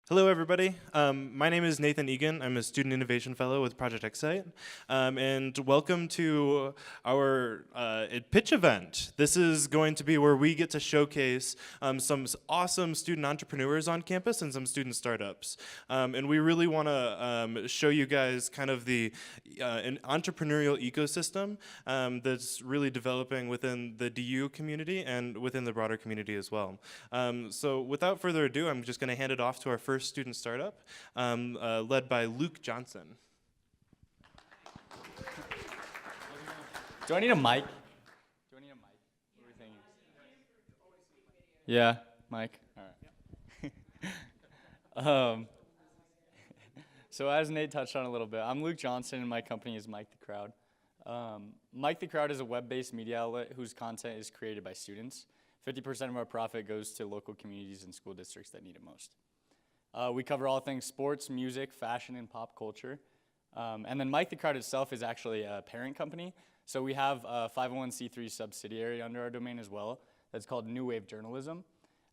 Hello, everybody. My name is Nathan Egan. I'm a Student Innovation Fellow with Project X-ITE, and welcome to our pitch event. This is going to be where we get to showcase some awesome student entrepreneurs on campus and some student startups. And we really want to show you guys kind of an entrepreneurial ecosystem that's really developing within the DU community and within the broader community as well. So without further ado, I'm just going to hand it off to our first student startup, led by Luke Johnson. Do I need a mic? Do I need a mic? What are we thinking? Yeah, mic. All right. So as Nate touched on a little bit, I'm Luke Johnson, and my company is Mike the Crowd. Mike the Crowd is a web-based media outlet whose content is created by students. 50% of our profit goes to local communities and school districts that need it most. We cover all things sports, music, fashion, and pop culture. And then Mike the Crowd itself is actually a parent company. So we have a 501c3 subsidiary under our domain as well that's called New Wave Journalism.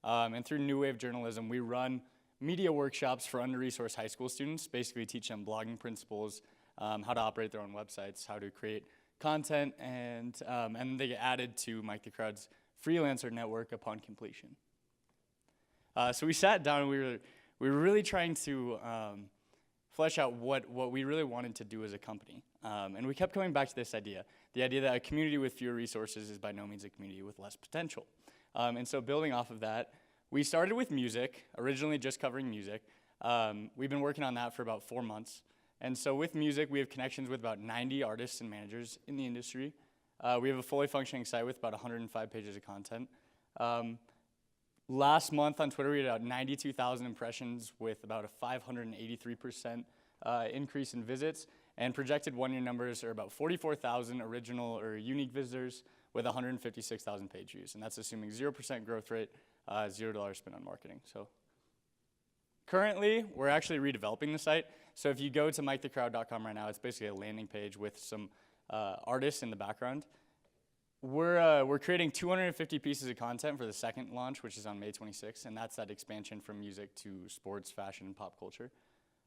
And through New Wave Journalism, we run media workshops for under-resourced high school students, basically teach them blogging principles, how to operate their own websites, how to create content, and they get added to Mike the Crowd's freelancer network upon completion. So we sat down and we were really trying to flesh out what we really wanted to do as a company. And we kept coming back to this idea, the idea that a community with fewer resources is by no means a community with less potential. And so building off of that, we started with music, originally just covering music. We've been working on that for about 4 months. And so with music, we have connections with about 90 artists and managers in the industry. We have a fully functioning site with about 105 pages of content. Last month on Twitter, we had about 92,000 impressions with about a 583% increase in visits, and projected one-year numbers are about 44,000 original or unique visitors with 156,000 page views, and that's assuming 0% growth rate, $0 spent on marketing. So currently, we're actually redeveloping the site. So if you go to mikethecrowd.com right now, it's basically a landing page with some artists in the background. We're creating 250 pieces of content for the second launch, which is on May 26th, and that's that expansion from music to sports, fashion, and pop culture.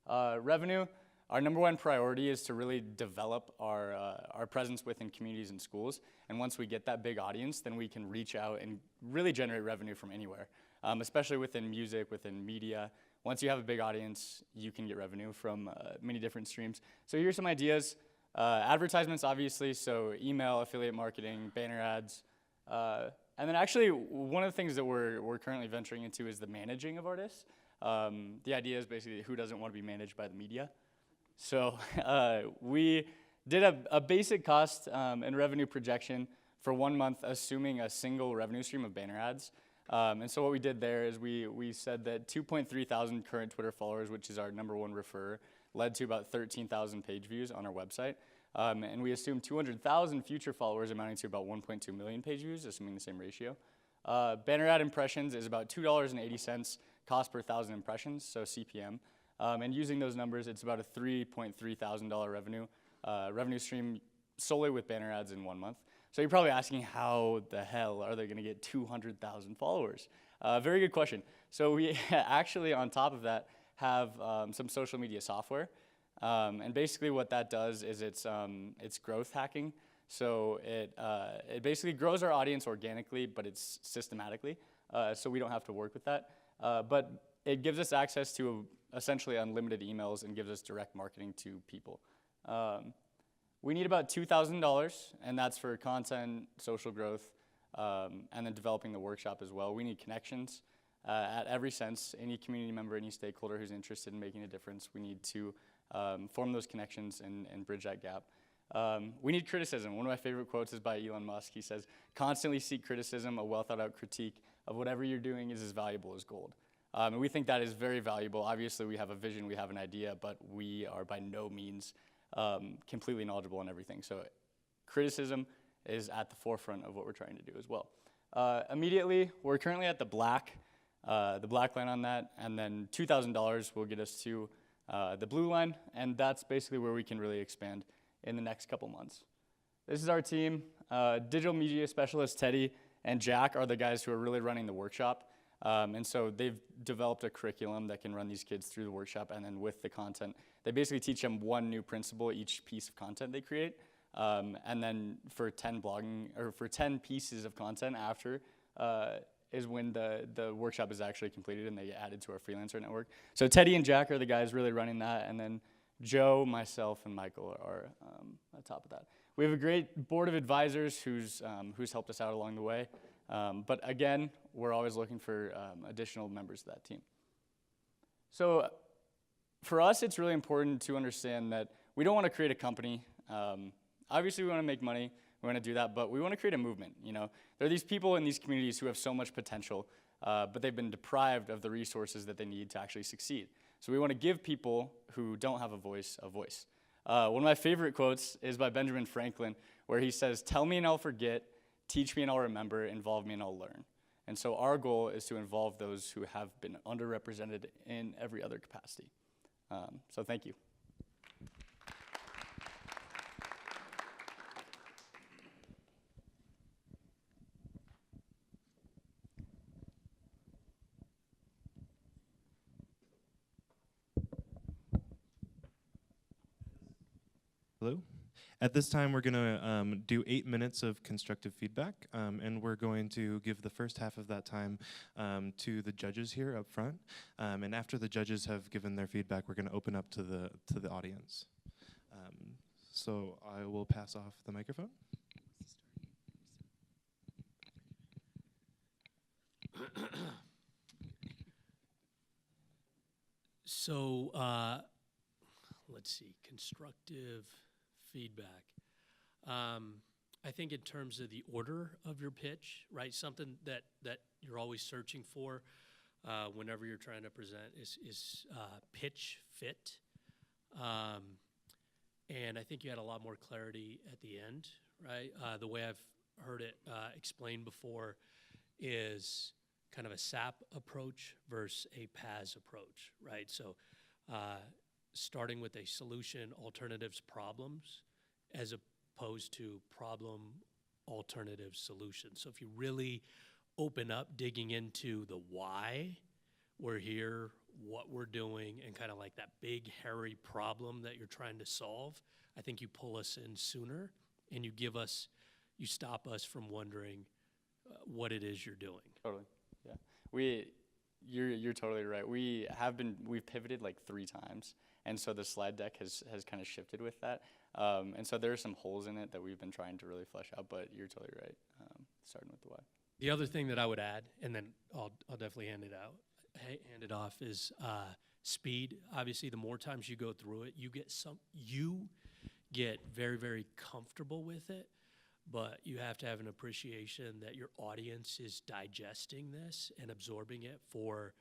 Revenue, our number one priority is to really develop our presence within communities and schools, and once we get that big audience, then we can reach out and really generate revenue from anywhere, especially within music, within media. Once you have a big audience, you can get revenue from many different streams. So here's some ideas. Advertisements, obviously, so email, affiliate marketing, banner ads. And then actually, one of the things that we're currently venturing into is the managing of artists. The idea is basically who doesn't want to be managed by the media. So we did a basic cost and revenue projection for 1 month, assuming a single revenue stream of banner ads. And so what we did there is we said that 2.3 thousand current Twitter followers, which is our number one referrer, led to about 13,000 page views on our website. And we assumed 200,000 future followers amounting to about 1.2 million page views, assuming the same ratio. Banner ad impressions is about $2.80 cost per 1,000 impressions, so CPM. And using those numbers, it's about a $3.3 thousand revenue stream solely with banner ads in 1 month. So you're probably asking, how the hell are they going to get 200,000 followers? Very good question. So we actually, on top of that, have some social media software. And basically what that does is it's growth hacking. So it basically grows our audience organically, but it's systematically, so we don't have to work with that. But it gives us access to essentially unlimited emails and gives us direct marketing to people. We need about $2,000, and that's for content, social growth, and then developing the workshop as well. We need connections. At every sense, any community member, any stakeholder who's interested in making a difference, we need to form those connections and bridge that gap. We need criticism. One of my favorite quotes is by Elon Musk. He says, "Constantly seek criticism. A well-thought-out critique of whatever you're doing is as valuable as gold." And we think that is very valuable. Obviously, we have a vision, we have an idea, but we are by no means completely knowledgeable on everything. So criticism is at the forefront of what we're trying to do as well. Immediately, we're currently at the black line on that, and then $2,000 will get us to the blue line, and that's basically where we can really expand in the next couple months. This is our team. Digital media specialist Teddy and Jack are the guys who are really running the workshop. And so they've developed a curriculum that can run these kids through the workshop, and then with the content, they basically teach them one new principle each piece of content they create. And then for 10 pieces of content after is when the workshop is actually completed and they get added to our freelancer network. So Teddy and Jack are the guys really running that, and then Joe, myself, and Michael are on top of that. We have a great board of advisors who's helped us out along the way. But again, we're always looking for additional members of that team. So for us, it's really important to understand that we don't want to create a company. Obviously, we want to make money. We want to do that, but we want to create a movement. You know, there are these people in these communities who have so much potential, but they've been deprived of the resources that they need to actually succeed. So we want to give people who don't have a voice a voice. One of my favorite quotes is by Benjamin Franklin, where he says, "Tell me and I'll forget, teach me and I'll remember, involve me and I'll learn." And so our goal is to involve those who have been underrepresented in every other capacity. So thank you. Hello. At this time, we're going to do 8 minutes of constructive feedback, and we're going to give the first half of that time to the judges here up front. And after the judges have given their feedback, we're going to open up to the audience. So I will pass off the microphone. So let's see, constructive feedback. I think in terms of the order of your pitch, right, something that you're always searching for whenever you're trying to present is pitch fit. And I think you had a lot more clarity at the end, right? The way I've heard it explained before is kind of a SAP approach versus a PAS approach, right? So starting with a solution, alternatives, problems, as opposed to problem, alternative, solutions. So if you really open up digging into the why we're here, what we're doing, and kind of like that big, hairy problem that you're trying to solve, I think you pull us in sooner and you stop us from wondering what it is you're doing. Totally, yeah. You're totally right. We've pivoted like 3 times, and so the slide deck has kind of shifted with that. And so there are some holes in it that we've been trying to really flesh out, but you're totally right, starting with the why. The other thing that I would add, and then I'll definitely hand it off, is speed. Obviously, the more times you go through it, you get very, very comfortable with it, but you have to have an appreciation that your audience is digesting this and absorbing it for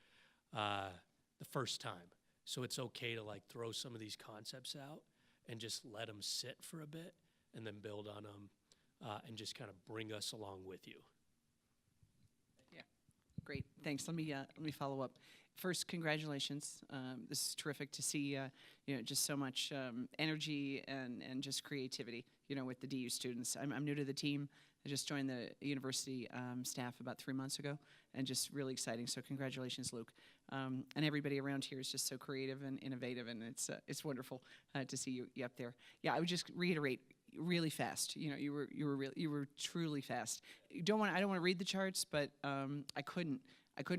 the first time. So it's okay to like throw some of these concepts out and just let them sit for a bit and then build on them and just kind of bring us along with you. Yeah, great. Thanks. Let me follow up. First, congratulations. This is terrific to see, just so much energy and just creativity, with the DU students. I'm new to the team. I just joined the university staff about 3 months ago, and just really exciting. So congratulations, Luke. And everybody around here is just so creative and innovative, and it's wonderful to see you up there. Yeah, I would just reiterate really fast. You were truly fast. I don't want to read the charts, but I couldn't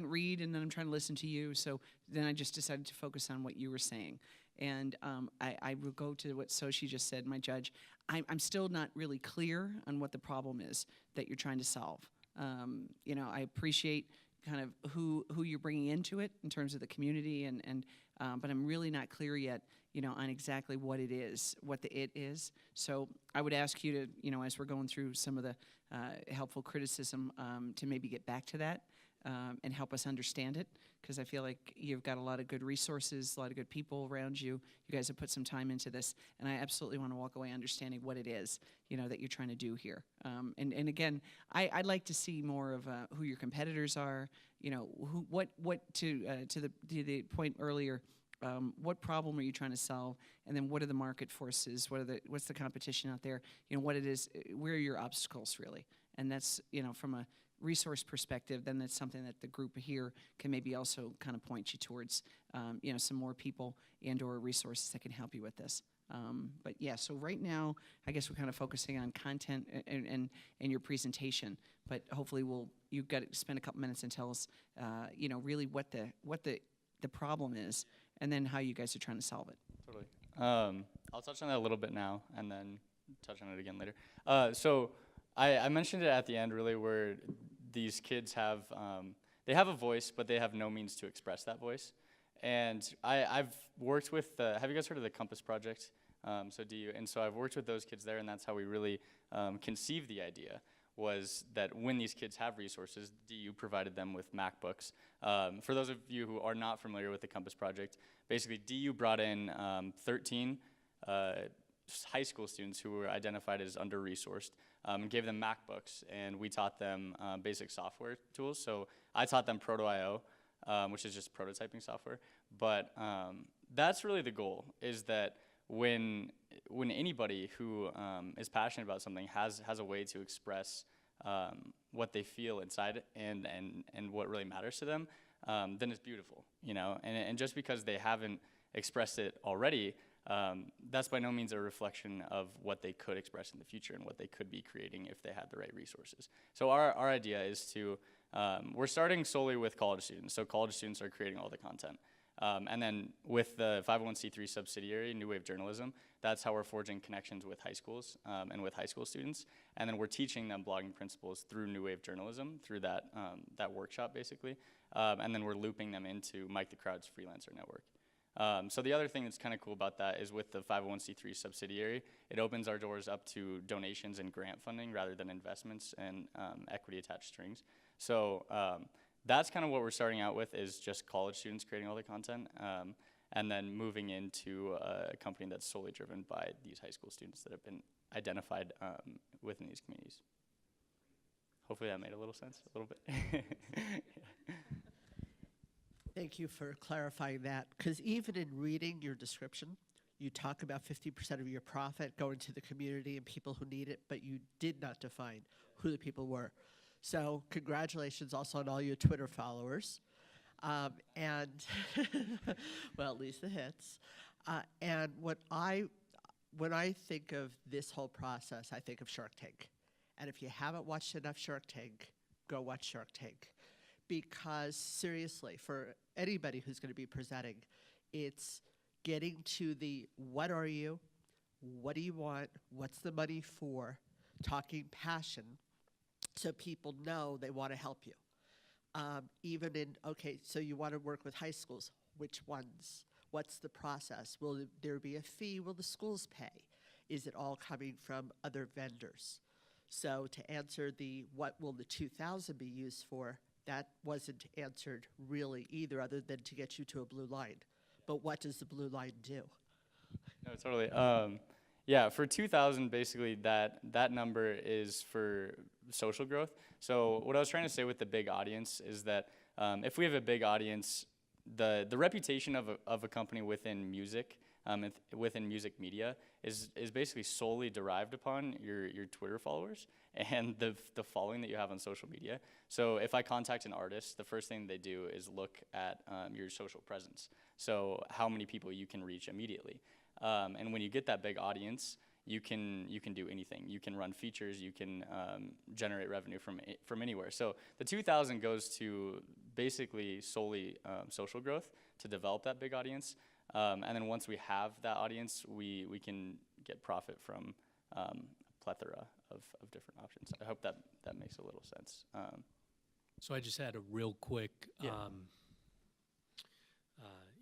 read, and then I'm trying to listen to you. So then I just decided to focus on what you were saying. And I will go to what Soshi just said, my judge. I'm still not really clear on what the problem is that you're trying to solve. I appreciate kind of who you're bringing into it in terms of the community, but I'm really not clear yet, on exactly what it is, what the it is. So I would ask you to, as we're going through some of the helpful criticism, to maybe get back to that. And help us understand it, because I feel like you've got a lot of good resources, a lot of good people around you. You guys have put some time into this, and I absolutely want to walk away understanding what it is, that you're trying to do here. And again, I'd like to see more of who your competitors are. What to the point earlier. What problem are you trying to solve, and then what are the market forces? What's the competition out there? What it is, where are your obstacles really? And that's from a resource perspective, then that's something that the group here can maybe also kind of point you towards, some more people and/or resources that can help you with this. But yeah, so right now, I guess we're kind of focusing on content and your presentation. But hopefully, you've got to spend a couple minutes and tell us, really what the problem is, and then how you guys are trying to solve it. Totally. I'll touch on that a little bit now, and then touch on it again later. So I mentioned it at the end, really, where these kids have they have a voice, but they have no means to express that voice. And I've worked with have you guys heard of the Compass Project? So DU, and so I've worked with those kids there, and that's how we really conceived the idea, was that when these kids have resources, DU provided them with MacBooks. For those of you who are not familiar with the Compass Project, basically DU brought in 13 high school students who were identified as under-resourced, and gave them MacBooks, and we taught them basic software tools. So I taught them Proto.io, which is just prototyping software. But that's really the goal, is that when anybody who is passionate about something has a way to express what they feel inside and what really matters to them, then it's beautiful, And just because they haven't expressed it already, that's by no means a reflection of what they could express in the future and what they could be creating if they had the right resources. So our idea is to, we're starting solely with college students. So college students are creating all the content. And then with the 501c3 subsidiary, New Wave Journalism, that's how we're forging connections with high schools and with high school students. And then we're teaching them blogging principles through New Wave Journalism, through that workshop, basically. And then we're looping them into Mike the Crowd's Freelancer Network. So the other thing that's kind of cool about that is with the 501c3 subsidiary, it opens our doors up to donations and grant funding rather than investments and equity-attached strings. So that's kind of what we're starting out with, is just college students creating all the content, and then moving into a company that's solely driven by these high school students that have been identified within these communities. Hopefully that made a little sense, a little bit. Thank you for clarifying that, because even in reading your description, you talk about 50% of your profit going to the community and people who need it, but you did not define who the people were. So congratulations also on all your Twitter followers. And, well, at least the hits. And when I think of this whole process, I think of Shark Tank. And if you haven't watched enough Shark Tank, go watch Shark Tank. Because seriously, for anybody who's going to be presenting, it's getting to the what are you, what do you want, what's the money for, talking passion, so people know they want to help you. Even in, okay, so you want to work with high schools, which ones? What's the process? Will there be a fee? Will the schools pay? Is it all coming from other vendors? So to answer the what will the 2,000 be used for, that wasn't answered really either, other than to get you to a blue line. But what does the blue line do? No, totally. Yeah, for 2,000, basically that number is for social growth. So what I was trying to say with the big audience is that if we have a big audience, the reputation of a company within music, within music media, is basically solely derived upon your Twitter followers and the following that you have on social media. So if I contact an artist, the first thing they do is look at your social presence. So how many people you can reach immediately. And when you get that big audience, you can do anything. You can run features. You can generate revenue from anywhere. So the 2,000 goes to basically solely social growth to develop that big audience. And then once we have that audience, we can get profit from a plethora of different options. I hope that makes a little sense. So I just had a real quick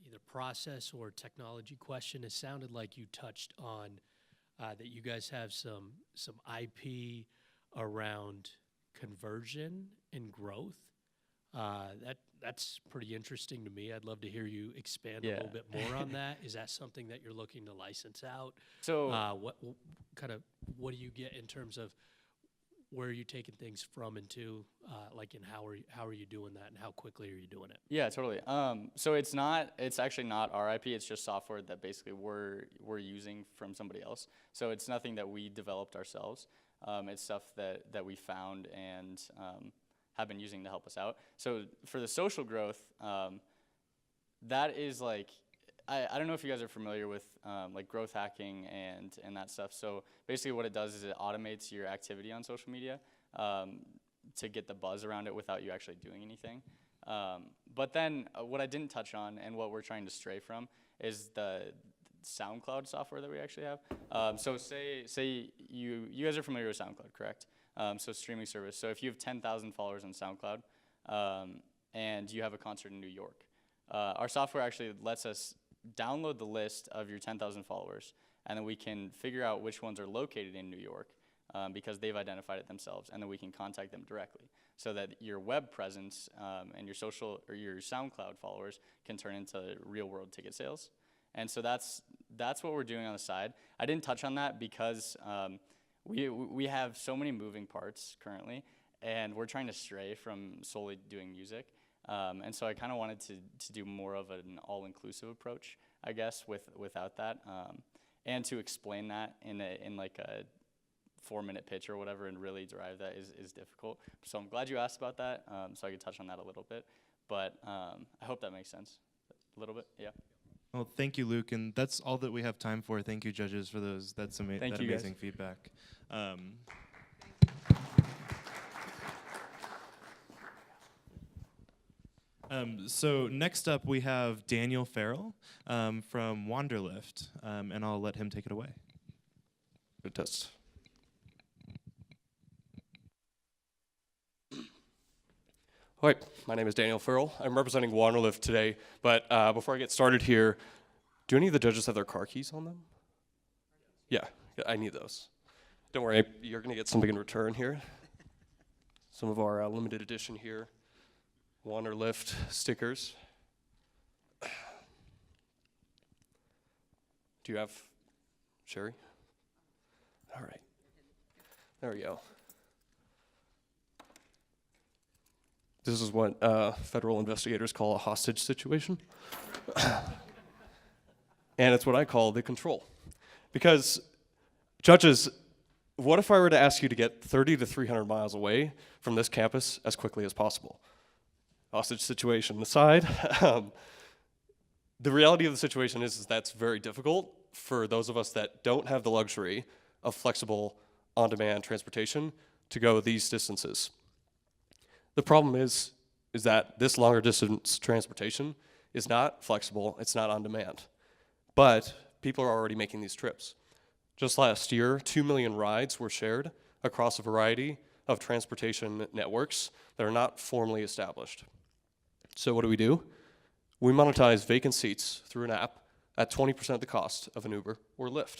either process or technology question. It sounded like you touched on that you guys have some IP around conversion and growth. That's pretty interesting to me. I'd love to hear you expand a little bit more on that. Is that something that you're looking to license out? So what do you get in terms of where are you taking things from and to, and how are you doing that, and how quickly are you doing it? Yeah, totally. So it's actually not our IP. It's just software that basically we're using from somebody else. So it's nothing that we developed ourselves. It's stuff that we found and have been using to help us out. So for the social growth, that is like, I don't know if you guys are familiar with like growth hacking and that stuff. So basically what it does is it automates your activity on social media to get the buzz around it without you actually doing anything. But then what I didn't touch on and what we're trying to stray from is the SoundCloud software that we actually have. So say you guys are familiar with SoundCloud, correct? So streaming service. So if you have 10,000 followers on SoundCloud and you have a concert in New York, our software actually lets us download the list of your 10,000 followers, and then we can figure out which ones are located in New York because they've identified it themselves, and then we can contact them directly so that your web presence and your social or your SoundCloud followers can turn into real world ticket sales. And so that's what we're doing on the side. I didn't touch on that because we have so many moving parts currently, and we're trying to stray from solely doing music. And so I kind of wanted to do more of an all-inclusive approach, I guess, without that, and to explain that in like a 4-minute pitch or whatever and really drive that is difficult. So I'm glad you asked about that, so I could touch on that a little bit. But I hope that makes sense. A little bit, yeah. Well, thank you, Luke, and that's all that we have time for. Thank you, judges, for those. That's Thank that you, guys. amazing feedback. So next up, we have Daniel Farrell from Wanderlift, and I'll let him take it away. Good test. Hi, my name is Daniel Farrell. I'm representing Wanderlift today, but before I get started here, do any of the judges have their car keys on them? Yeah, I need those. Don't worry, you're going to get something in return here. Some of our limited edition here, Wanderlift stickers. Do you have Sherry? All right. There we go. This is what federal investigators call a hostage situation. And it's what I call the control. Because, judges, what if I were to ask you to get 30 to 300 miles away from this campus as quickly as possible? Hostage situation aside, the reality of the situation is that's very difficult for those of us that don't have the luxury of flexible, on-demand transportation to go these distances. The problem is that this longer distance transportation is not flexible, it's not on demand. But people are already making these trips. Just last year, 2 million rides were shared across a variety of transportation networks that are not formally established. So what do? We monetize vacant seats through an app at 20% of the cost of an Uber or Lyft.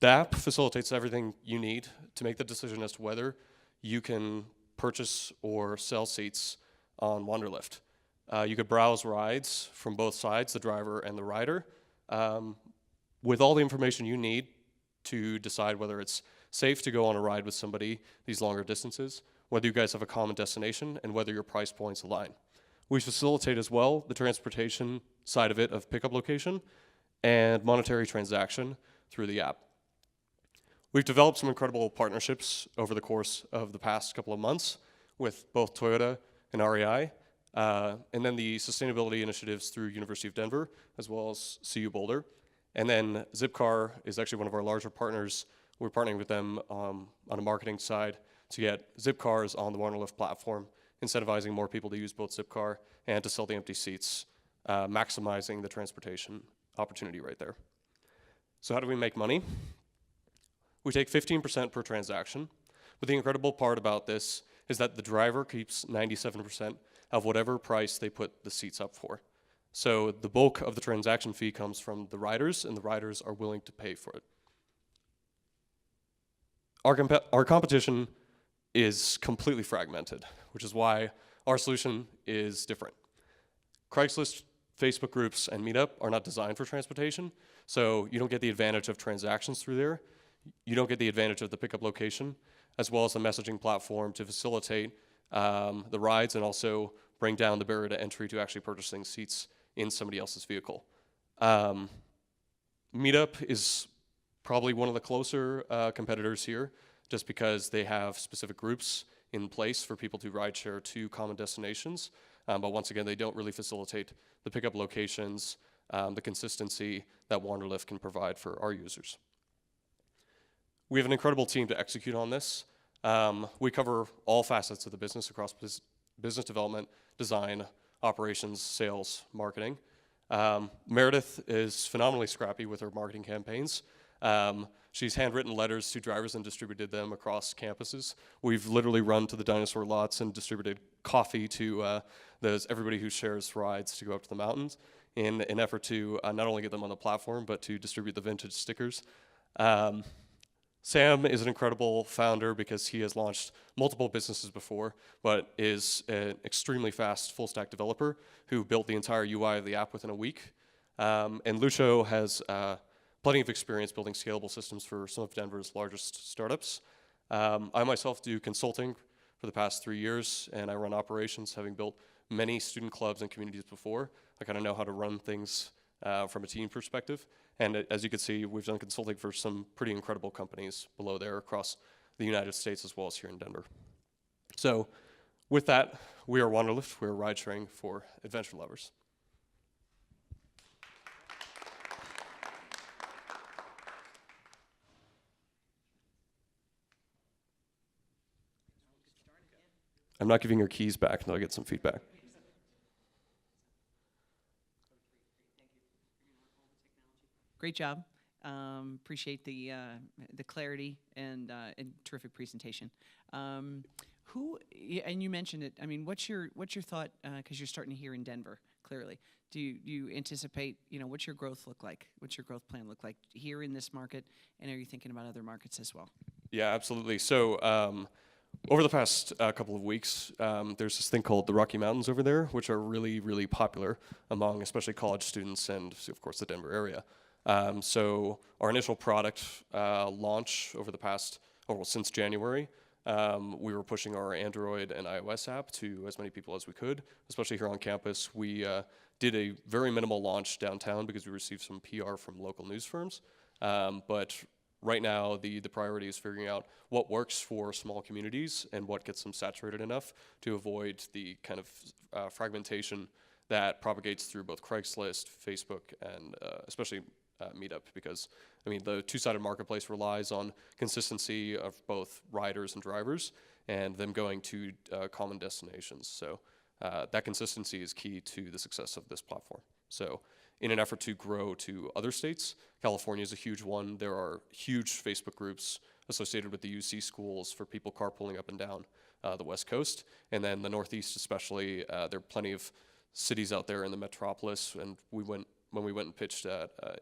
The app facilitates everything you need to make the decision as to whether you can purchase or sell seats on Wanderlift. You could browse rides from both sides, the driver and the rider, with all the information you need to decide whether it's safe to go on a ride with somebody these longer distances, whether you guys have a common destination, and whether your price points align. We facilitate as well the transportation side of it of pickup location and monetary transaction through the app. We've developed some incredible partnerships over the course of the past couple of months with both Toyota and REI, and then the sustainability initiatives through University of Denver, as well as CU Boulder. And then Zipcar is actually one of our larger partners. We're partnering with them on a marketing side to get Zipcars on the Wanderlift platform, incentivizing more people to use both Zipcar and to sell the empty seats, maximizing the transportation opportunity right there. So how do we make money? We take 15% per transaction, but the incredible part about this is that the driver keeps 97% of whatever price they put the seats up for. So the bulk of the transaction fee comes from the riders, and the riders are willing to pay for it. Our competition is completely fragmented, which is why our solution is different. Craigslist, Facebook groups, and Meetup are not designed for transportation, so you don't get the advantage of transactions through there. You don't get the advantage of the pickup location, as well as the messaging platform to facilitate the rides and also bring down the barrier to entry to actually purchasing seats in somebody else's vehicle. Meetup is probably one of the closer competitors here, just because they have specific groups in place for people to ride share to common destinations. But once again, they don't really facilitate the pickup locations, the consistency that Wanderlift can provide for our users. We have an incredible team to execute on this. We cover all facets of the business across business development, design, operations, sales, marketing. Meredith is phenomenally scrappy with her marketing campaigns. She's handwritten letters to drivers and distributed them across campuses. We've literally run to the dinosaur lots and distributed coffee to everybody who shares rides to go up to the mountains in an effort to not only get them on the platform, but to distribute the vintage stickers. Sam is an incredible founder because he has launched multiple businesses before, but is an extremely fast full-stack developer who built the entire UI of the app within a week. And Lucio has plenty of experience building scalable systems for some of Denver's largest startups. I myself do consulting for the past 3 years, and I run operations, having built many student clubs and communities before. I kind of know how to run things from a team perspective. And as you can see, we've done consulting for some pretty incredible companies below there across the United States as well as here in Denver. So with that, we are Wanderlift. We are ride sharing for adventure lovers. I'm not giving your keys back until I get some feedback. Great job. Appreciate the clarity and terrific presentation. And you mentioned it. I mean, what's your thought? Because you're starting here in Denver, clearly. Do you anticipate? What's your growth look like? What's your growth plan look like here in this market? And are you thinking about other markets as well? Yeah, absolutely. So over the past couple of weeks, there's this thing called the Rocky Mountains over there, which are really, really popular among especially college students and, of course, the Denver area. So our initial product launch over the past, since January, we were pushing our Android and iOS app to as many people as we could, especially here on campus. We did a very minimal launch downtown because we received some PR from local news firms. But right now, the priority is figuring out what works for small communities and what gets them saturated enough to avoid the kind of fragmentation that propagates through both Craigslist, Facebook, and especially Meetup, because I mean the two-sided marketplace relies on consistency of both riders and drivers and them going to common destinations. So that consistency is key to the success of this platform. So in an effort to grow to other states, California is a huge one. There are huge Facebook groups associated with the UC schools for people carpooling up and down the West Coast, and then the Northeast especially. There are plenty of cities out there in the metropolis, and when we went and pitched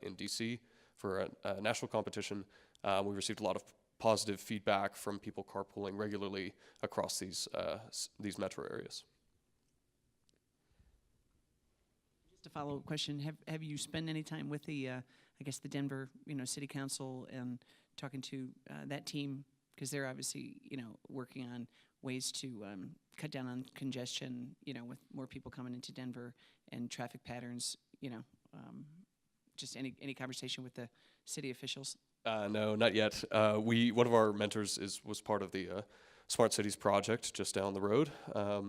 in DC for a national competition, we received a lot of positive feedback from people carpooling regularly across these metro areas. Just a follow-up question: Have you spent any time with the the Denver City Council and talking to that team, because they're obviously working on ways to cut down on congestion, with more people coming into Denver and traffic patterns, just any conversation with the city officials? No, not yet. One of our mentors was part of the Smart Cities project just down the road.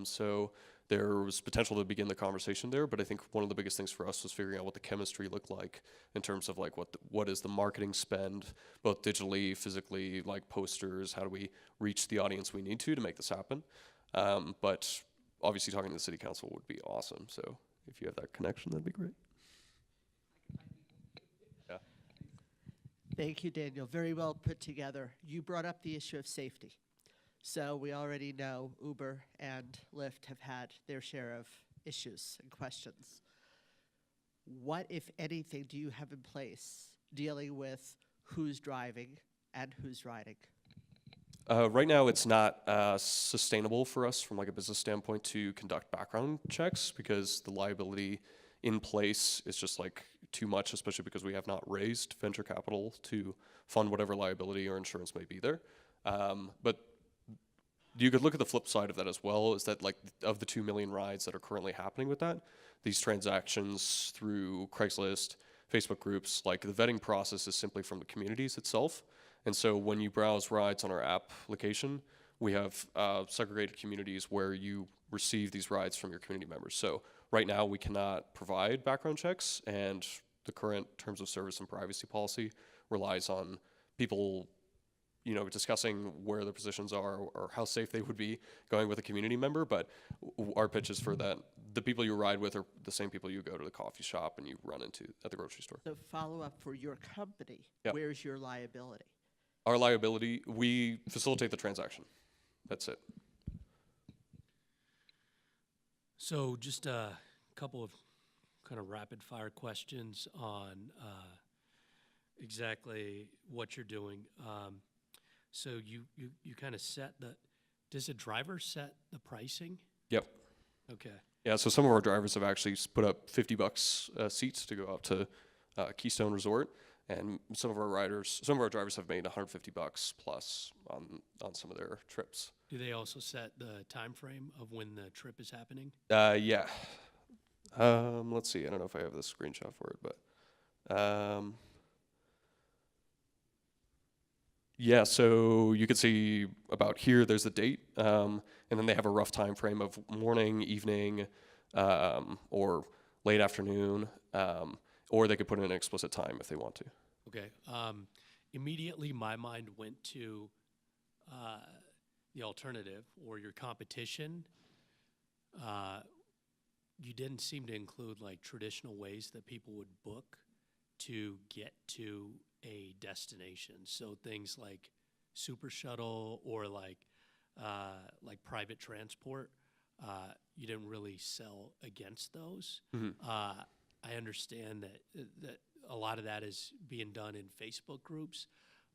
So there was potential to begin the conversation there, but I think one of the biggest things for us was figuring out what the chemistry looked like in terms of like what is the marketing spend, both digitally, physically, like posters, how do we reach the audience we need to make this happen. But obviously talking to the city council would be awesome. So if you have that connection, that'd be great. Yeah. Thank you, Daniel. Very well put together. You brought up the issue of safety. So we already know Uber and Lyft have had their share of issues and questions. What, if anything, do you have in place dealing with who's driving and who's riding? Right now, it's not sustainable for us from like a business standpoint to conduct background checks because the liability in place is just like too much, especially because we have not raised venture capital to fund whatever liability or insurance may be there. But you could look at the flip side of that as well, is that like of the 2 million rides that are currently happening with that, these transactions through Craigslist, Facebook groups, like the vetting process is simply from the communities itself. And so when you browse rides on our application, we have segregated communities where you receive these rides from your community members. So right now we cannot provide background checks, and the current terms of service and privacy policy relies on people, you know, discussing where their positions are or how safe they would be going with a community member. But our pitch is for that the people you ride with are the same people you go to the coffee shop and you run into at the grocery store. So follow up for your company, Yep. where's your liability? Our liability, we facilitate the transaction. That's it. So just a couple of kind of rapid fire questions on exactly what you're doing. So you kind of does a driver set the pricing? Yep. Okay. Yeah, so some of our drivers have actually put up $50 seats to go out to Keystone Resort, and some of our drivers have made $150 plus on some of their trips. Do they also set the time frame of when the trip is happening? Yeah. Let's see. I don't know if I have the screenshot for it, but yeah. So you can see about here. There's the date, and then they have a rough time frame of morning, evening, or late afternoon, or they could put in an explicit time if they want to. Okay. Immediately, my mind went to the alternative or your competition. You didn't seem to include like traditional ways that people would book to get to a destination. So things like super shuttle or like private transport. You didn't really sell against those. Mm-hmm. I understand that a lot of that is being done in Facebook groups,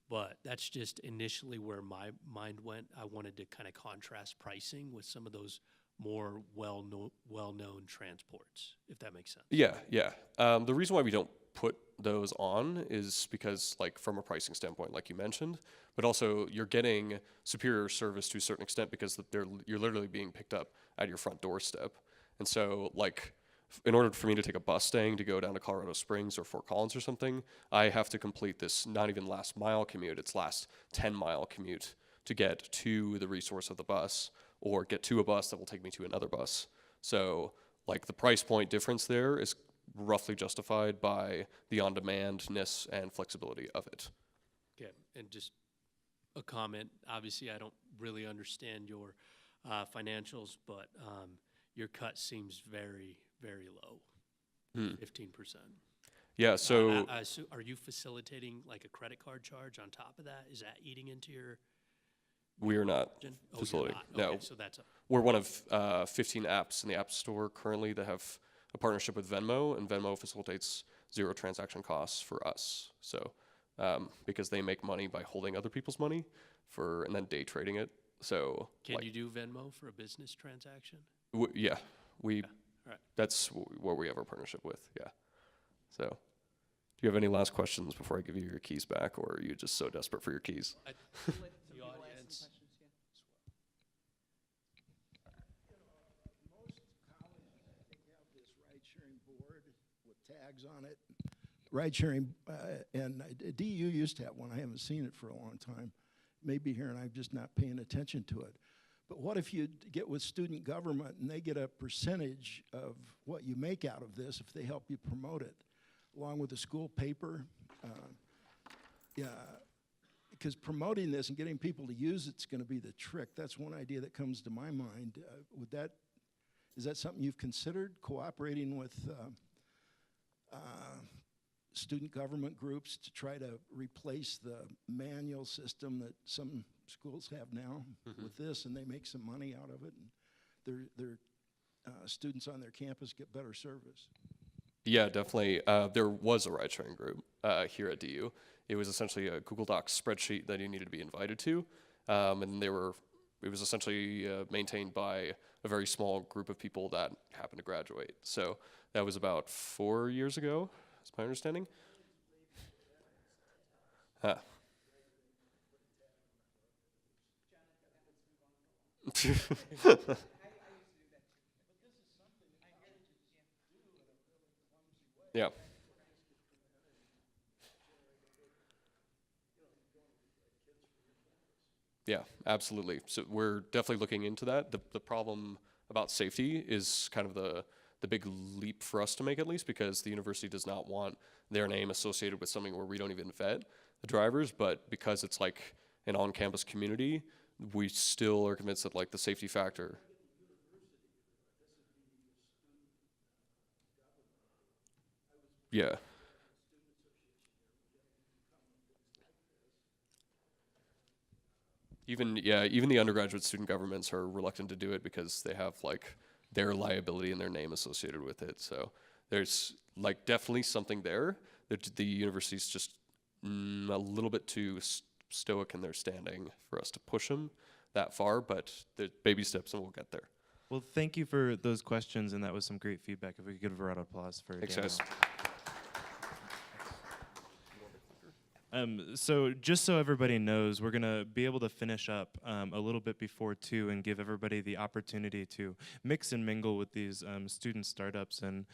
but that's just initially where my mind went. I wanted to kind of contrast pricing with some of those more well-known transports, if that makes sense. Yeah, yeah. The reason why we don't put those on is because, like, from a pricing standpoint, like you mentioned, but also you're getting superior service to a certain extent because you're literally being picked up at your front doorstep. And so, like, in order for me to take a bus staying to go down to Colorado Springs or Fort Collins or something, I have to complete this not even last mile commute, it's last 10-mile commute to get to the resource of the bus or get to a bus that will take me to another bus. So, like, the price point difference there is roughly justified by the on-demandness and flexibility of it. Okay, and just a comment. Obviously, I don't really understand your financials, but your cut seems very, very low, 15%. Yeah, so so are you facilitating like a credit card charge on top of that? Is that eating into your? we are not Oh, you're facilitating. not? Okay, No, so that's we're one of 15 apps in the App Store currently that have a partnership with Venmo, and Venmo facilitates zero transaction costs for us. So because they make money by holding other people's money and then day trading it. So Can like, you do Venmo for a business transaction? yeah, we Alright. that's where we have our partnership with. Yeah. So do you have any last questions before I give you your keys back, or are you just so desperate for your keys? The audience. Most colleges, they have this ride-sharing board with tags on it. Ride-sharing, and DU used to have one. I haven't seen it for a long time. Maybe here, and I'm just not paying attention to it. But what if you get with student government and they get a percentage of what you make out of this if they help you promote it, along with the school paper? Yeah, because promoting this and getting people to use it's going to be the trick. That's one idea that comes to my mind. Is that something you've considered, cooperating with student government groups to try to replace the manual system that some schools have now with this, and they make some money out of it, and their students on their campus get better service? Yeah, definitely. There was a ride-sharing group here at DU. It was essentially a Google Docs spreadsheet that you needed to be invited to, and it was essentially maintained by a very small group of people that happened to graduate. So that was about 4 years ago, is my understanding. Huh. Yeah. Yeah, absolutely. So we're definitely looking into that. The problem about safety is kind of the big leap for us to make, at least, because the university does not want their name associated with something where we don't even vet the drivers. But because it's like an on-campus community, we still are convinced that like the safety factor. Yeah. Even the undergraduate student governments are reluctant to do it because they have like their liability and their name associated with it. So there's like definitely something there that the university's just a little bit too stoic in their standing for us to push them that far, but the baby steps and we'll get there. Well, thank you for those questions, and that was some great feedback. If we could give a round of applause for Thanks, Daniel. guys. So just so everybody knows, we're going to be able to finish up a little bit before 2 and give everybody the opportunity to mix and mingle with these student startups, and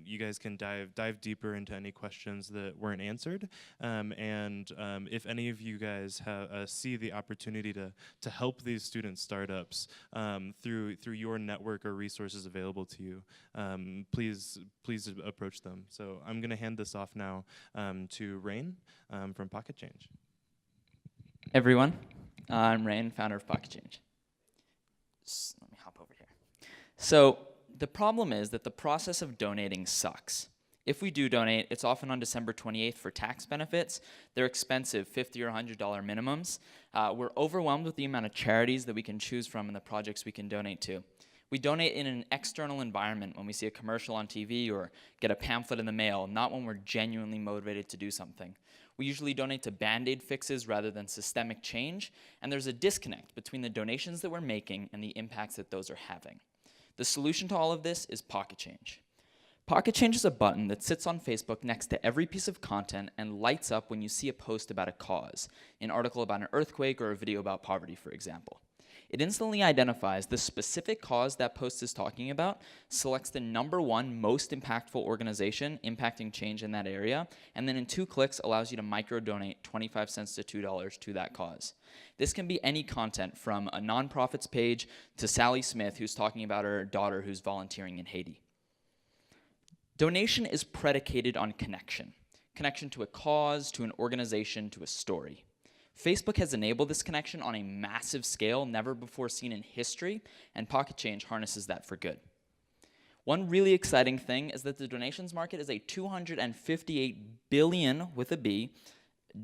you guys can dive deeper into any questions that weren't answered. And if any of you guys see the opportunity to help these student startups through your network or resources available to you, please approach them. So I'm going to hand this off now to Rain from Pocket Change. Everyone, I'm Rain, founder of Pocket Change. Let me hop over here. So the problem is that the process of donating sucks. If we do donate, it's often on December 28th for tax benefits. They're expensive, $50 or $100 minimums. We're overwhelmed with the amount of charities that we can choose from and the projects we can donate to. We donate in an external environment when we see a commercial on TV or get a pamphlet in the mail, not when we're genuinely motivated to do something. We usually donate to Band-Aid fixes rather than systemic change, and there's a disconnect between the donations that we're making and the impacts that those are having. The solution to all of this is Pocket Change. Pocket Change is a button that sits on Facebook next to every piece of content and lights up when you see a post about a cause, an article about an earthquake or a video about poverty, for example. It instantly identifies the specific cause that post is talking about, selects the #1 most impactful organization impacting change in that area, and then in 2 clicks allows you to micro-donate 25 cents to $2 to that cause. This can be any content from a nonprofits page to Sally Smith, who's talking about her daughter who's volunteering in Haiti. Donation is predicated on connection to a cause, to an organization, to a story. Facebook has enabled this connection on a massive scale never before seen in history, and Pocket Change harnesses that for good. One really exciting thing is that the donations market is a $258 billion, with a B,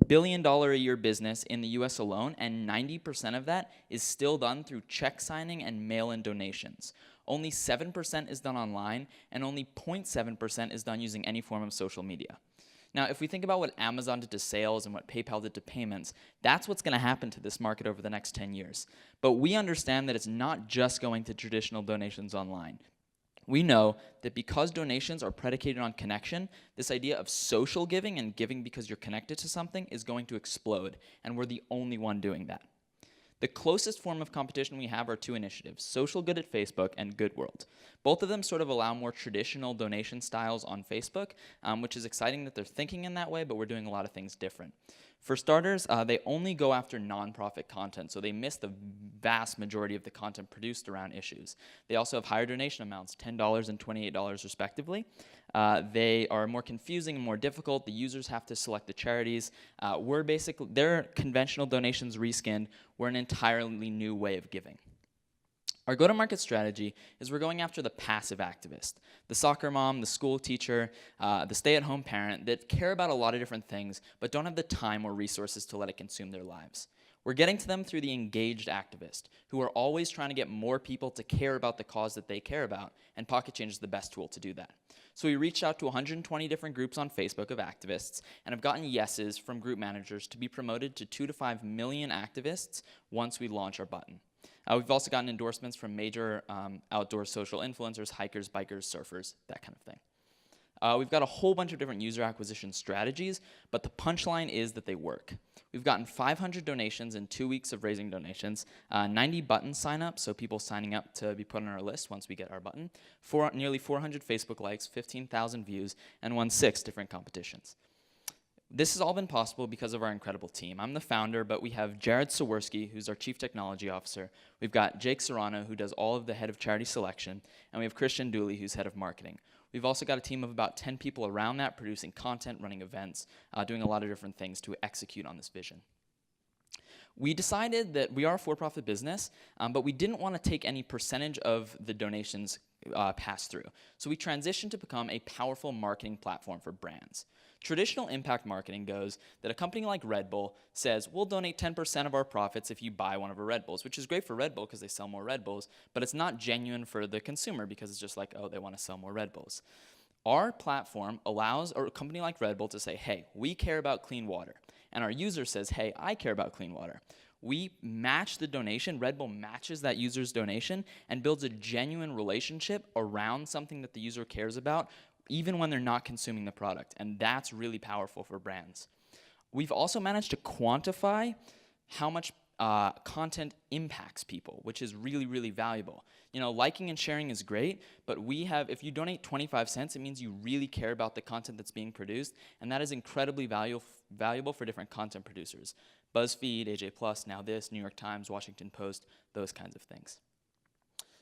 billion-dollar a year business in the US alone, and 90% of that is still done through check signing and mail-in donations. Only 7% is done online, and only 0.7% is done using any form of social media. Now, if we think about what Amazon did to sales and what PayPal did to payments, that's what's going to happen to this market over the next 10 years. But we understand that it's not just going to traditional donations online. We know that because donations are predicated on connection, this idea of social giving and giving because you're connected to something is going to explode, and we're the only one doing that. The closest form of competition we have are 2 initiatives, Social Good at Facebook and Good World. Both of them sort of allow more traditional donation styles on Facebook, which is exciting that they're thinking in that way, but we're doing a lot of things different. For starters, they only go after nonprofit content, so they miss the vast majority of the content produced around issues. They also have higher donation amounts, $10 and $28 respectively. They are more confusing and more difficult. The users have to select the charities. They're conventional donations reskinned. We're an entirely new way of giving. Our go-to-market strategy is we're going after the passive activist, the soccer mom, the school teacher, the stay-at-home parent that care about a lot of different things but don't have the time or resources to let it consume their lives. We're getting to them through the engaged activist, who are always trying to get more people to care about the cause that they care about, and Pocket Change is the best tool to do that. So we reached out to 120 different groups on Facebook of activists and have gotten yeses from group managers to be promoted to 2 to 5 million activists once we launch our button. We've also gotten endorsements from major outdoor social influencers, hikers, bikers, surfers, that kind of thing. We've got a whole bunch of different user acquisition strategies, but the punchline is that they work. We've gotten 500 donations in 2 weeks of raising donations, 90 button signups, so people signing up to be put on our list once we get our button, nearly 400 Facebook likes, 15,000 views, and won 6 different competitions. This has all been possible because of our incredible team. I'm the founder, but we have Jared Saworski, who's our Chief Technology Officer. We've got Jake Serrano, who does all of the head of charity selection, and we have Christian Dooley, who's head of marketing. We've also got a team of about 10 people around that, producing content, running events, doing a lot of different things to execute on this vision. We decided that we are a for-profit business, but we didn't want to take any percentage of the donations pass through. So we transitioned to become a powerful marketing platform for brands. Traditional impact marketing goes that a company like Red Bull says, we'll donate 10% of our profits if you buy one of our Red Bulls, which is great for Red Bull because they sell more Red Bulls, but it's not genuine for the consumer because it's just like, oh, they want to sell more Red Bulls. Our platform allows a company like Red Bull to say, hey, we care about clean water. And our user says, hey, I care about clean water. We match the donation, Red Bull matches that user's donation and builds a genuine relationship around something that the user cares about, even when they're not consuming the product. And that's really powerful for brands. We've also managed to quantify how much content impacts people, which is really, really valuable. You know, liking and sharing is great, but if you donate 25 cents, it means you really care about the content that's being produced, and that is incredibly valuable for different content producers. BuzzFeed, AJ+, Now This, New York Times, Washington Post, those kinds of things.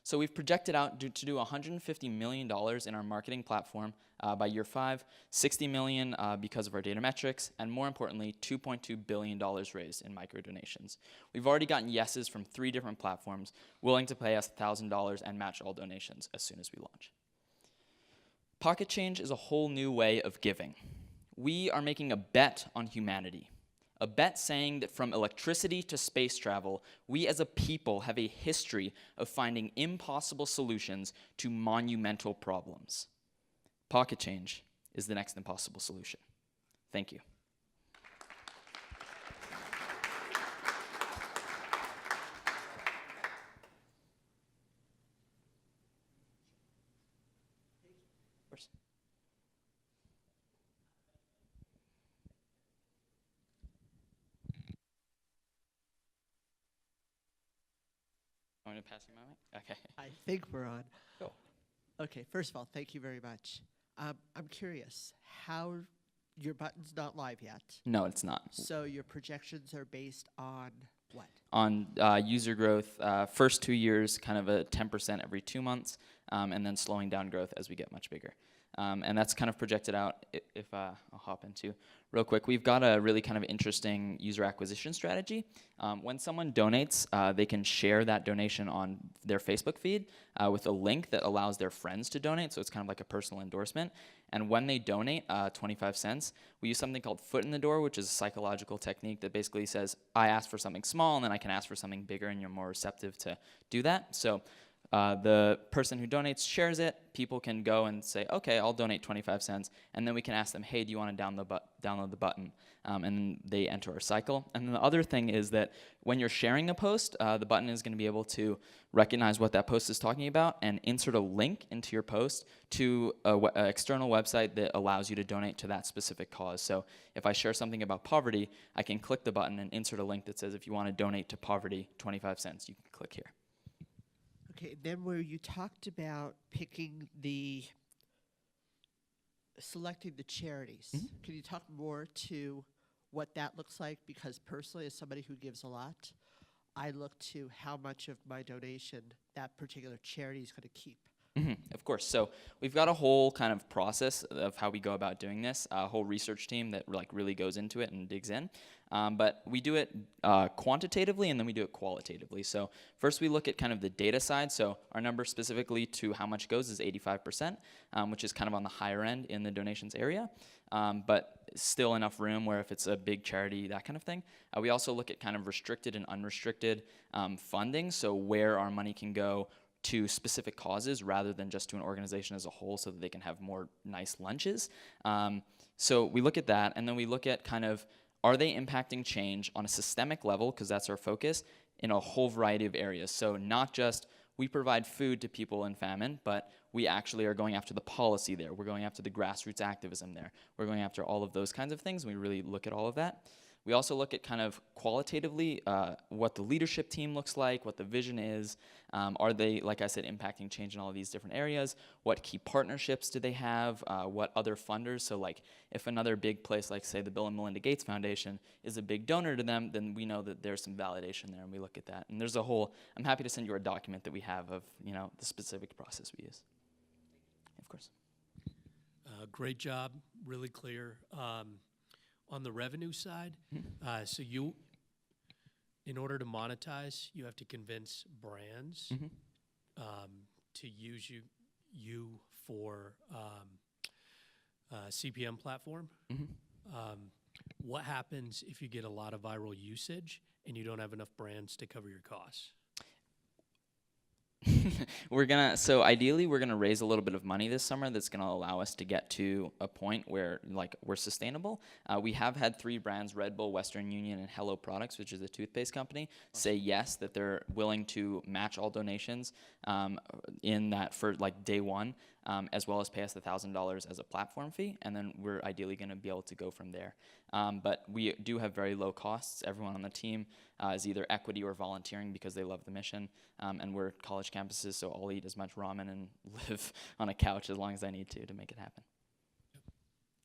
So we've projected out to do $150 million in our marketing platform by year 5, $60 million because of our data metrics, and more importantly, $2.2 billion raised in micro donations. We've already gotten yeses from 3 different platforms willing to pay us $1,000 and match all donations as soon as we launch. Pocket Change is a whole new way of giving. We are making a bet on humanity. A bet saying that from electricity to space travel, we as a people have a history of finding impossible solutions to monumental problems. Pocket Change is the next impossible solution. Thank you. Of course. Want me to pass you my mic? Okay. I think we're on. Cool. Okay, first of all, thank you very much. I'm curious, how your button's not live yet, No, it's not. so your projections are based on what? On user growth, first 2 years, kind of a 10% every 2 months, and then slowing down growth as we get much bigger. And that's kind of projected out, if I'll hop into real quick. We've got a really kind of interesting user acquisition strategy. When someone donates, they can share that donation on their Facebook feed with a link that allows their friends to donate, so it's kind of like a personal endorsement. And when they donate 25 cents, we use something called foot in the door, which is a psychological technique that basically says, I asked for something small, and then I can ask for something bigger, and you're more receptive to do that. So the person who donates shares it. People can go and say, okay, I'll donate 25 cents. And then we can ask them, hey, do you want to download the button? And then they enter our cycle. And then the other thing is that when you're sharing a post, the button is going to be able to recognize what that post is talking about and insert a link into your post to an external website that allows you to donate to that specific cause. So if I share something about poverty, I can click the button and insert a link that says, if you want to donate to poverty 25 cents, you can click here. Okay, then where you talked about selecting the charities, can you talk more to what that looks like? Because personally, as somebody who gives a lot, I look to how much of my donation that particular charity is going to keep. Of course. So we've got a whole kind of process of how we go about doing this, a whole research team that really goes into it and digs in. But we do it quantitatively and then we do it qualitatively. So first we look at kind of the data side. So our number specifically to how much goes is 85%, which is kind of on the higher end in the donations area. But still enough room where if it's a big charity, that kind of thing. We also look at kind of restricted and unrestricted funding. So where our money can go to specific causes rather than just to an organization as a whole so that they can have more nice lunches. So we look at that, and then we look at kind of, are they impacting change on a systemic level, because that's our focus, in a whole variety of areas. So not just we provide food to people in famine, but we actually are going after the policy there. We're going after the grassroots activism there. We're going after all of those kinds of things, and we really look at all of that. We also look at kind of qualitatively what the leadership team looks like, what the vision is. Are they, like I said, impacting change in all of these different areas? What key partnerships do they have? What other funders? So like if another big place like say the Bill and Melinda Gates Foundation is a big donor to them, then we know that there's some validation there and we look at that. And there's a whole, I'm happy to send you a document that we have of, the specific process we use. Of course. Great job, really clear. On the revenue side, so you, in order to monetize, you have to convince brands to use you for CPM platform. What happens if you get a lot of viral usage and you don't have enough brands to cover your costs? So ideally we're gonna raise a little bit of money this summer that's gonna allow us to get to a point where like we're sustainable. We have had 3 brands, Red Bull, Western Union, and Hello Products, which is a toothpaste company, say yes, that they're willing to match all donations in that for like day one, as well as pay us the $1,000 as a platform fee, and then we're ideally gonna be able to go from there. But we do have very low costs. Everyone on the team is either equity or volunteering because they love the mission, and we're college campuses, so I'll eat as much ramen and live on a couch as long as I need to make it happen.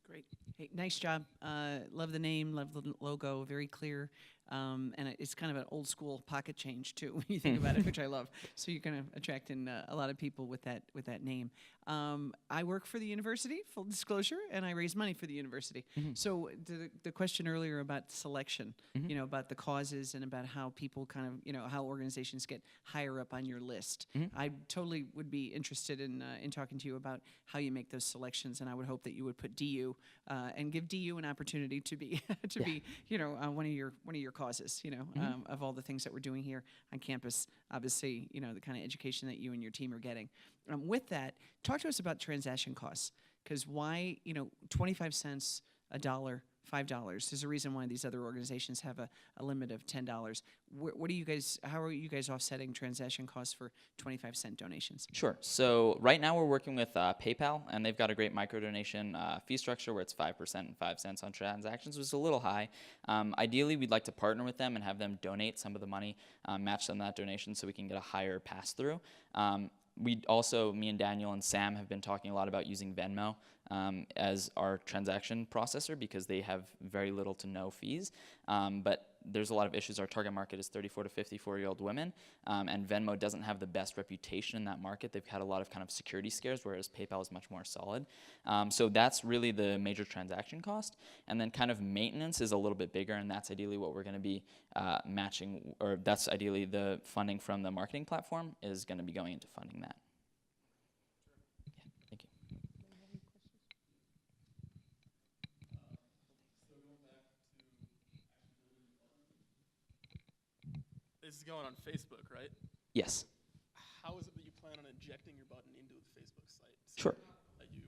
Great. Hey, nice job. Love the name, love the logo, very clear. And it's kind of an old school pocket change too, when you think about it, which I love. So you're going to attract in a lot of people with that name. I work for the university, full disclosure, and I raise money for the university. So the question earlier about selection, about the causes and about how people kind of, how organizations get higher up on your list. I totally would be interested in talking to you about how you make those selections, and I would hope that you would put DU and give DU an opportunity to be be one of your causes, of all the things that we're doing here on campus. Obviously, the kind of education that you and your team are getting. With that, talk to us about transaction costs, because why, 25 cents, $1, $5. There's a reason why these other organizations have a limit of $10. What do you guys? How are you guys offsetting transaction costs for 25-cent donations? Sure. So right now we're working with PayPal, and they've got a great micro donation fee structure where it's 5% and 5 cents on transactions, which is a little high. Ideally, we'd like to partner with them and have them donate some of the money, match them that donation, so we can get a higher pass through. We also, me and Daniel and Sam have been talking a lot about using Venmo as our transaction processor because they have very little to no fees. But there's a lot of issues. Our target market is 34 to 54-year-old women, and Venmo doesn't have the best reputation in that market. They've had a lot of kind of security scares, whereas PayPal is much more solid. So that's really the major transaction cost. And then kind of maintenance is a little bit bigger, and that's ideally what we're going to be matching, or that's ideally the funding from the marketing platform is going to be going into funding that. Yeah, thank you. This is going on Facebook, right? Yes. How is it that you plan on injecting your button into the Facebook site? Sure. That you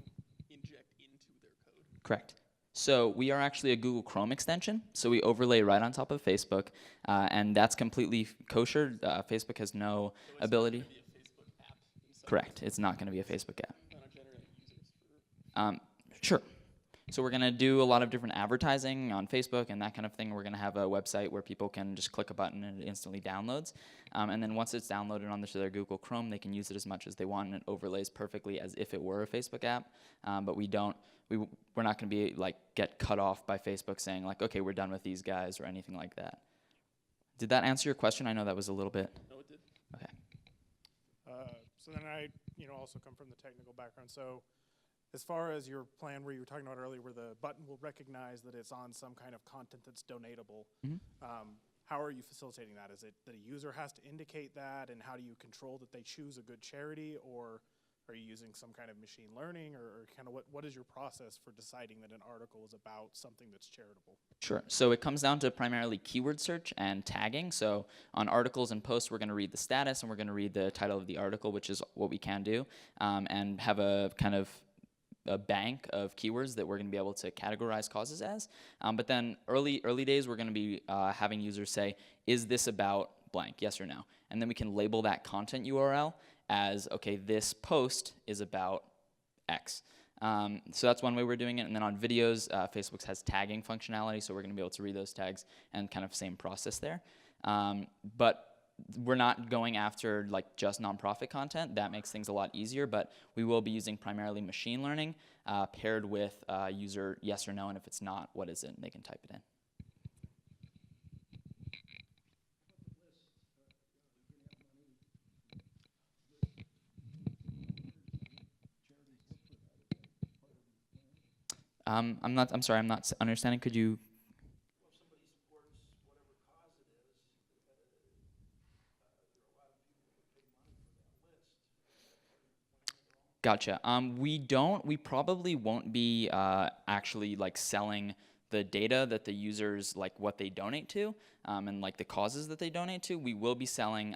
inject into their code? Correct. So we are actually a Google Chrome extension, so we overlay right on top of Facebook, and that's completely kosher. Facebook has no ability. It's not going to be a Facebook app themselves. Correct. It's not going to be a Facebook app. Plan on generating users for Sure. So we're going to do a lot of different advertising on Facebook and that kind of thing. We're going to have a website where people can just click a button and it instantly downloads. And then once it's downloaded onto their Google Chrome, they can use it as much as they want, and it overlays perfectly as if it were a Facebook app. But we're not going to be like get cut off by Facebook saying like, okay, we're done with these guys or anything like that. Did that answer your question? I know that was a little bit. No, it did. Okay. So then I, also come from the technical background. So as far as your plan where you were talking about earlier, where the button will recognize that it's on some kind of content that's donatable, how are you facilitating that? Is it that a user has to indicate that, and how do you control that they choose a good charity, or are you using some kind of machine learning, or kind of what is your process for deciding that an article is about something that's charitable? Sure. So it comes down to primarily keyword search and tagging. So on articles and posts, we're going to read the status, and we're going to read the title of the article, which is what we can do, and have a kind of a bank of keywords that we're going to be able to categorize causes as. But then early days, we're going to be having users say, is this about blank, yes or no? And then we can label that content URL as, okay, this post is about X. So that's one way we're doing it. And then on videos, Facebook has tagging functionality, so we're going to be able to read those tags and kind of same process there. But we're not going after like just nonprofit content. That makes things a lot easier, but we will be using primarily machine learning paired with user yes or no, and if it's not, what is it? And they can type it in. I'm sorry, I'm not understanding. Could you? Gotcha. We probably won't be actually like selling the data that the users, like what they donate to, and like the causes that they donate to. We will be selling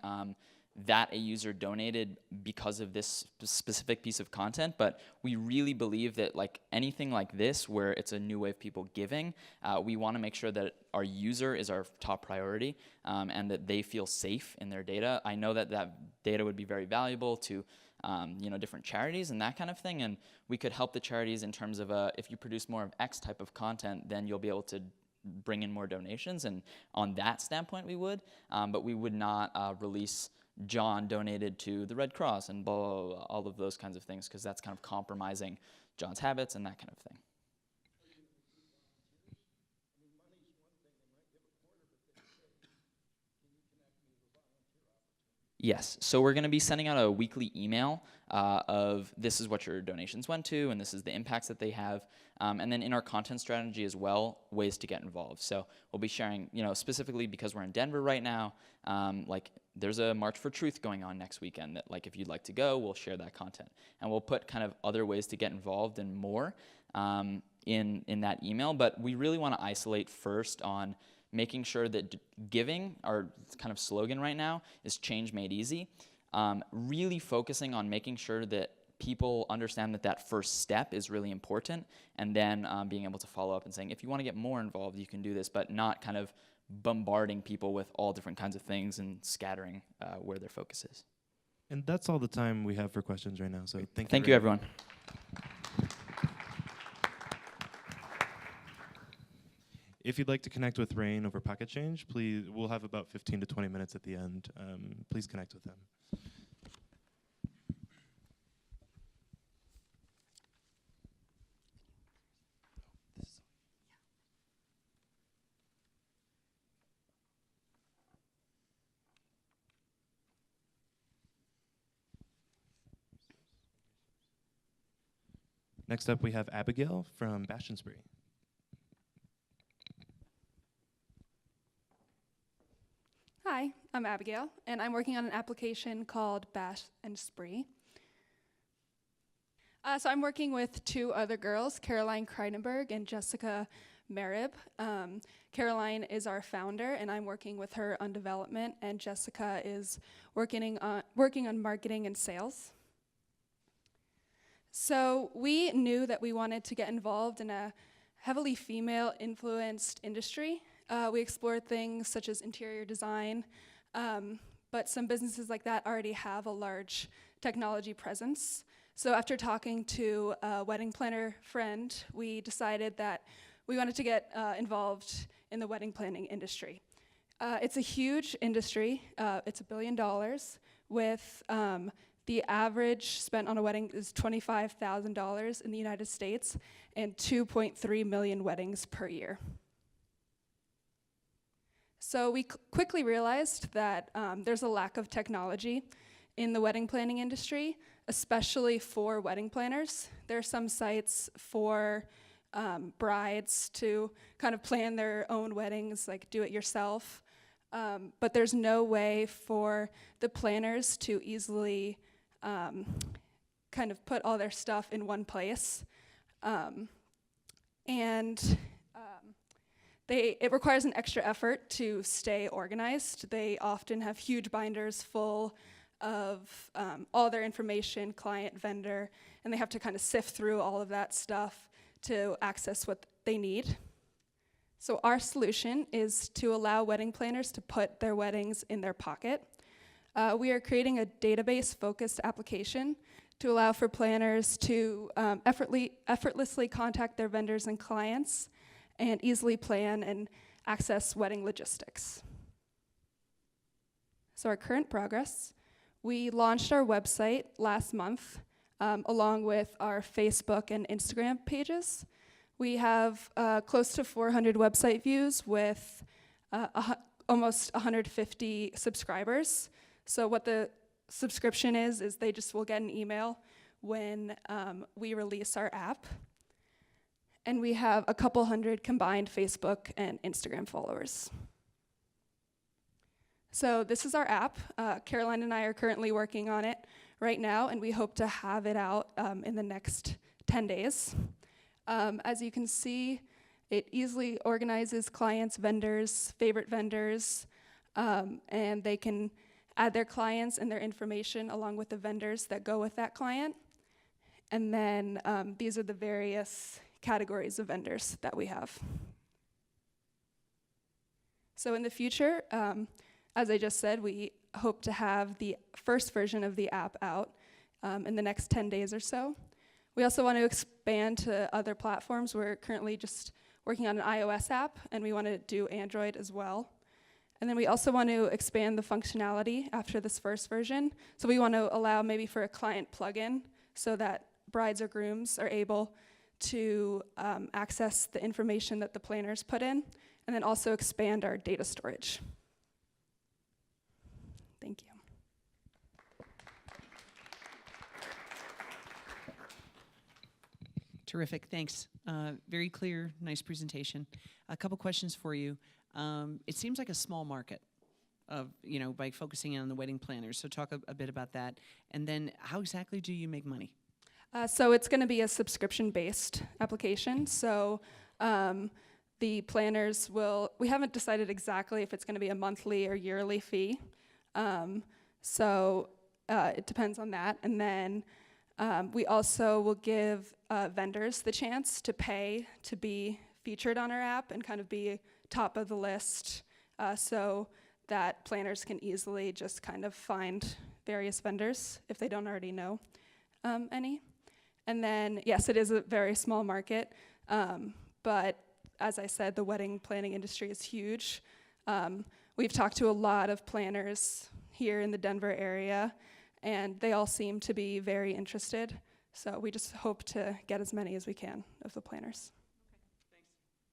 that a user donated because of this specific piece of content, but we really believe that like anything like this, where it's a new way of people giving, we want to make sure that our user is our top priority, and that they feel safe in their data. I know that that data would be very valuable to different charities and that kind of thing, and we could help the charities in terms of if you produce more of X type of content, then you'll be able to bring in more donations, and on that standpoint we would, but we would not release John donated to the Red Cross and blah, blah, blah, all of those kinds of things, because that's kind of compromising John's habits and that kind of thing. Yes, so we're going to be sending out a weekly email of this is what your donations went to, and this is the impacts that they have, and then in our content strategy as well, ways to get involved. So we'll be sharing, specifically because we're in Denver right now, like there's a March for Truth going on next weekend that like if you'd like to go, we'll share that content. And we'll put kind of other ways to get involved and more in that email, but we really want to isolate first on making sure that giving, our kind of slogan right now, is change made easy. Really focusing on making sure that people understand that that first step is really important, and then being able to follow up and saying, if you want to get more involved, you can do this, but not kind of bombarding people with all different kinds of things and scattering where their focus is. And that's all the time we have for questions right now, so thank you. Thank you, everyone. If you'd like to connect with Rain over Pocket Change, please, we'll have about 15 to 20 minutes at the end. Please connect with them. Next up, we have Abigail from Bash and Spree. Hi, I'm Abigail, and I'm working on an application called Bash and Spree. So I'm working with two other girls, Caroline Kreidenberg and Jessica Merib. Caroline is our founder, and I'm working with her on development, and Jessica is working on marketing and sales. So we knew that we wanted to get involved in a heavily female-influenced industry. We explored things such as interior design, but some businesses like that already have a large technology presence. So after talking to a wedding planner friend, we decided that we wanted to get involved in the wedding planning industry. It's a huge industry. It's $1 billion with the average spent on a wedding is $25,000 in the United States and 2.3 million weddings per year. So we quickly realized that there's a lack of technology in the wedding planning industry, especially for wedding planners. There are some sites for brides to kind of plan their own weddings, like do it yourself, but there's no way for the planners to easily kind of put all their stuff in one place. It requires an extra effort to stay organized. They often have huge binders full of all their information, client, vendor, and they have to kind of sift through all of that stuff to access what they need. So our solution is to allow wedding planners to put their weddings in their pocket. We are creating a database-focused application to allow for planners to effortlessly contact their vendors and clients and easily plan and access wedding logistics. So our current progress, we launched our website last month along with our Facebook and Instagram pages. We have close to 400 website views with almost 150 subscribers. So what the subscription is they just will get an email when we release our app. And we have a couple hundred combined Facebook and Instagram followers. So this is our app. Caroline and I are currently working on it right now, and we hope to have it out in the next 10 days. As you can see, it easily organizes clients, vendors, favorite vendors, and they can add their clients and their information along with the vendors that go with that client. And then these are the various categories of vendors that we have. So in the future, as I just said, we hope to have the first version of the app out in the next 10 days or so. We also want to expand to other platforms. We're currently just working on an iOS app, and we want to do Android as well. And then we also want to expand the functionality after this first version. So we want to allow maybe for a client plugin so that brides or grooms are able to access the information that the planners put in, and then also expand our data storage. Thank you. Terrific, thanks. Very clear, nice presentation. A couple questions for you. It seems like a small market of, by focusing on the wedding planners. So talk a bit about that. And then how exactly do you make money? So it's going to be a subscription-based application. So the planners we haven't decided exactly if it's going to be a monthly or yearly fee. So it depends on that. And then we also will give vendors the chance to pay to be featured on our app and kind of be top of the list so that planners can easily just kind of find various vendors if they don't already know any. And then, yes, it is a very small market, but as I said, the wedding planning industry is huge. We've talked to a lot of planners here in the Denver area, and they all seem to be very interested. So we just hope to get as many as we can of the planners. Okay, thanks.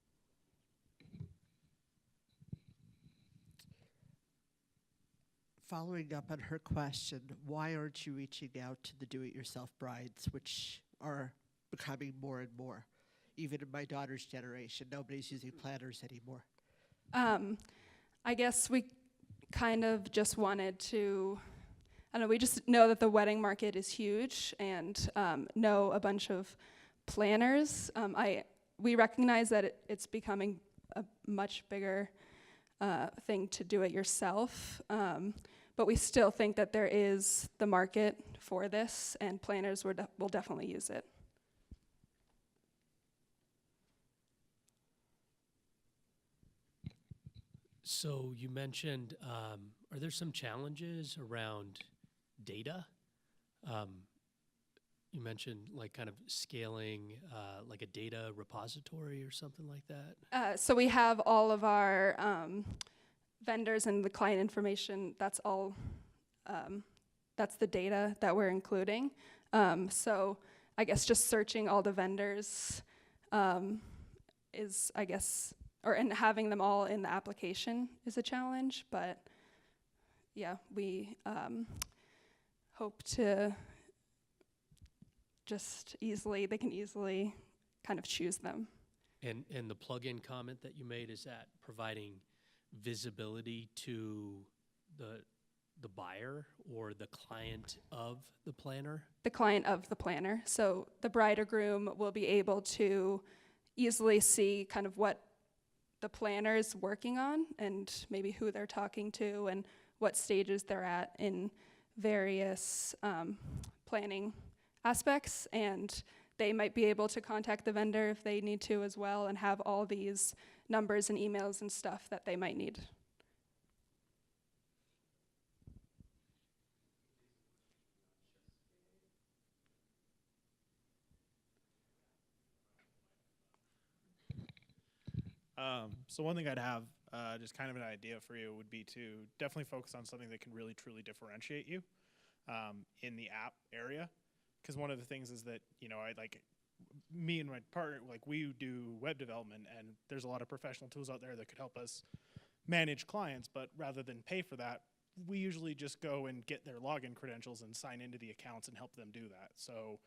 Following up on her question, why aren't you reaching out to the do-it-yourself brides, which are becoming more and more? Even in my daughter's generation, nobody's using planners anymore. I guess we kind of just wanted to, we just know that the wedding market is huge and know a bunch of planners. We recognize that it's becoming a much bigger thing to do it yourself, but we still think that there is the market for this, and planners will definitely use it. So you mentioned, are there some challenges around data? You mentioned like kind of scaling like a data repository or something like that? So we have all of our vendors and the client information. That's all, that's the data that we're including. So I guess just searching all the vendors is, I guess, and having them all in the application is a challenge, but yeah, we hope to they can easily kind of choose them. And the plug-in comment that you made, is that providing visibility to the buyer or the client of the planner? The client of the planner. So the bride or groom will be able to easily see kind of what the planner is working on and maybe who they're talking to and what stages they're at in various planning aspects, and they might be able to contact the vendor if they need to as well and have all these numbers and emails and stuff that they might need. So one thing I'd have, just kind of an idea for you, would be to definitely focus on something that can really truly differentiate you in the app area. Because one of the things is that, you know, me and my partner, like, we do web development, and there's a lot of professional tools out there that could help us manage clients, but rather than pay for that, we usually just go and get their login credentials and sign into the accounts and help them do that. So,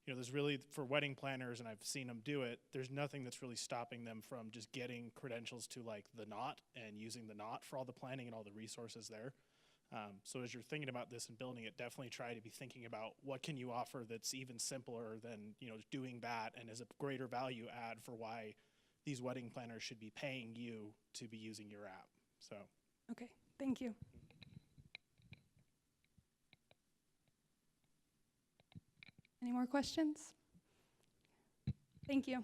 you know, there's really, for wedding planners, and I've seen them do it, there's nothing that's really stopping them from just getting credentials to, like, the Knot and using the Knot for all the planning and all the resources there. So as you're thinking about this and building it, definitely try to be thinking about what can you offer that's even simpler than, you know, doing that, and is a greater value add for why these wedding planners should be paying you to be using your app. So. Okay, thank you. Any more questions? Thank you.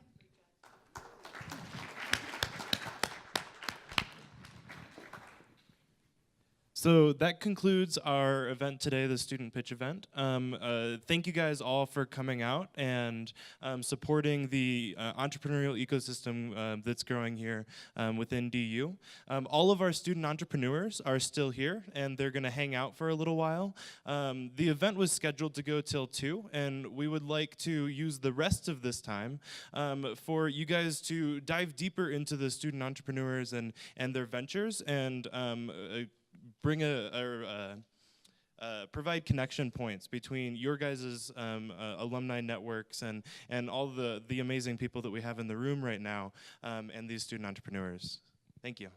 So that concludes our event today, the student pitch event. Thank you guys all for coming out and supporting the entrepreneurial ecosystem that's growing here within DU. All of our student entrepreneurs are still here, and they're going to hang out for a little while. The event was scheduled to go till 2, and we would like to use the rest of this time for you guys to dive deeper into the student entrepreneurs and their ventures, and bring provide connection points between your guys' alumni networks and all the amazing people that we have in the room right now and these student entrepreneurs. Thank you.